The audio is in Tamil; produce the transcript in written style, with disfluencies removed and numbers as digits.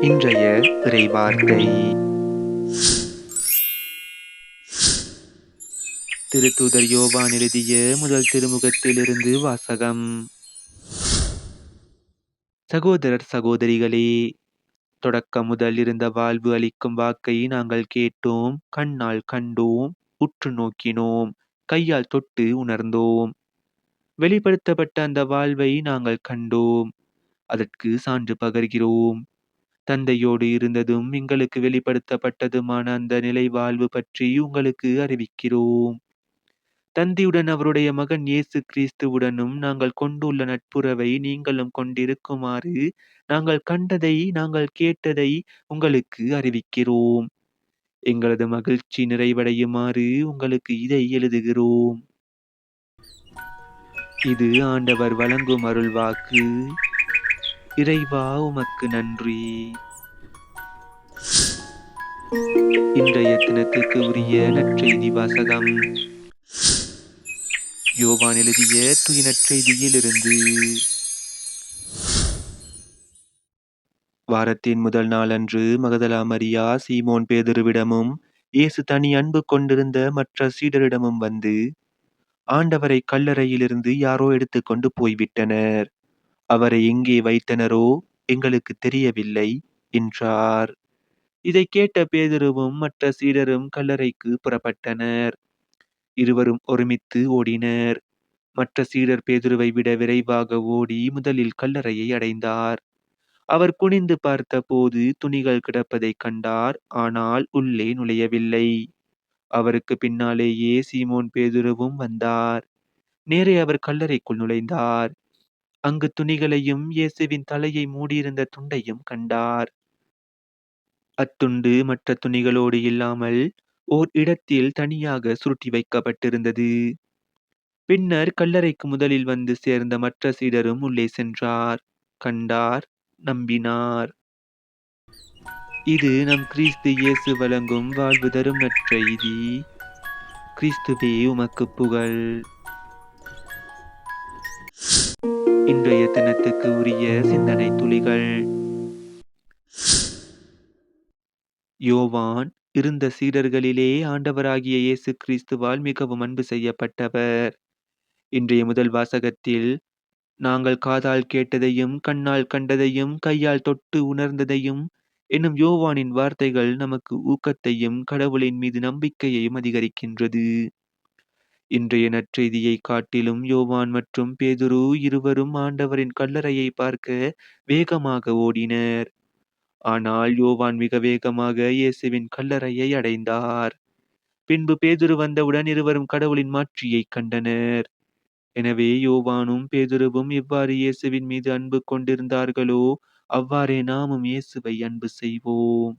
இன்றைய இறைவார்த்தை திருத்தூதர் யோவான் எழுதிய முதல் திருமுகத்திலிருந்து வாசகம். சகோதரர் சகோதரிகளே, தொடக்கம் முதல் இருந்த வாழ்வு அளிக்கும் வாக்கை நாங்கள் கேட்டோம், கண்ணால் கண்டோம், உற்று நோக்கினோம், கையால் தொட்டு உணர்ந்தோம். வெளிப்படுத்தப்பட்ட அந்த வாழ்வை நாங்கள் கண்டோம், அதற்கு சான்று பகர்கிறோம். தந்தையோடு இருந்ததும் எங்களுக்கு வெளிப்படுத்தப்பட்டதுமான அந்த நிலை வாழ்வு பற்றி உங்களுக்கு அறிவிக்கிறோம். தந்தையுடன் அவருடைய மகன் இயேசு கிறிஸ்துவுடனும் நாங்கள் கொண்டுள்ள நட்புறவை நீங்களும் கொண்டிருக்குமாறு நாங்கள் கண்டதை நாங்கள் கேட்டதை உங்களுக்கு அறிவிக்கிறோம். எங்களது மகிழ்ச்சி நிறைவடையுமாறு உங்களுக்கு இதை எழுதுகிறோம். இது ஆண்டவர் வழங்கும் அருள்வாக்கு. இறைவா உமக்கு நன்றி. இன்றைய தினத்துக்கு உரிய நற்செய்தி வாசகம். யோவான் எழுதிய தூய நற்செய்தியிலிருந்து. வாரத்தின் முதல் நாளன்று மகதலா மரியா சீமோன் பேதுருவிடமும் இயேசு தனி அன்பு கொண்டிருந்த மற்ற சீடரிடமும் வந்து, ஆண்டவரை கல்லறையிலிருந்து யாரோ எடுத்துக்கொண்டு போய்விட்டனர், அவரை எங்கே வைத்தனரோ எங்களுக்கு தெரியவில்லை என்றார். இதை கேட்ட பேதுருவும் மற்ற சீடரும் கல்லறைக்கு புறப்பட்டனர். இருவரும் ஒருமித்து ஓடினர். மற்ற சீடர் பேதுருவை விட விரைவாக ஓடி முதலில் கல்லறையை அடைந்தார். அவர் குனிந்து பார்த்தபோது துணிகள் கிடப்பதைக் கண்டார், ஆனால் உள்ளே நுழையவில்லை. அவருக்கு பின்னாலேயே சீமோன் பேதுருவும் வந்தார். நேரே அவர் கல்லறைக்குள் நுழைந்தார். அங்கு துணிகளையும் இயேசுவின் தலையை மூடியிருந்த துண்டையும் கண்டார். அத்துண்டு மற்ற துணிகளோடு இல்லாமல் ஓர் இடத்தில் தனியாக சுருட்டி வைக்கப்பட்டிருந்தது. பின்னர் கல்லறைக்கு முதலில் வந்து சேர்ந்த மற்ற சீடரும் உள்ளே சென்றார், கண்டார், நம்பினார். இது நம் கிறிஸ்து இயேசு வழங்கும் வாழ்வு தரும் நற்செய்தி. கிறிஸ்துவே உமக்கு புகழ். இன்றைய தினத்துக்கு உரிய சிந்தனை துளிகள். யோவான் இருந்த சீடர்களிலே ஆண்டவராகிய இயேசு கிறிஸ்துவால் மிகவும் அன்பு செய்யப்பட்டவர். இன்றைய முதல் வாசகத்தில் நாங்கள் காதால் கேட்டதையும் கண்ணால் கண்டதையும் கையால் தொட்டு உணர்ந்ததையும் என்னும் யோவானின் வார்த்தைகள் நமக்கு ஊக்கத்தையும் கடவுளின் மீது நம்பிக்கையையும் அதிகரிக்கின்றது. இன்றைய நற்செய்தியை காட்டிலும் யோவான் மற்றும் பேதுரு இருவரும் ஆண்டவரின் கல்லறையை பார்க்க வேகமாக ஓடினர். ஆனால் யோவான் மிக வேகமாக இயேசுவின் கல்லறையை அடைந்தார். பின்பு பேதுரு வந்தவுடன் இருவரும் கடவுளின் மாட்சியை கண்டனர். எனவே யோவானும் பேதுருவும் எவ்வாறு இயேசுவின் மீது அன்பு கொண்டிருந்தார்களோ அவ்வாறே நாமும் இயேசுவை அன்பு செய்வோம்.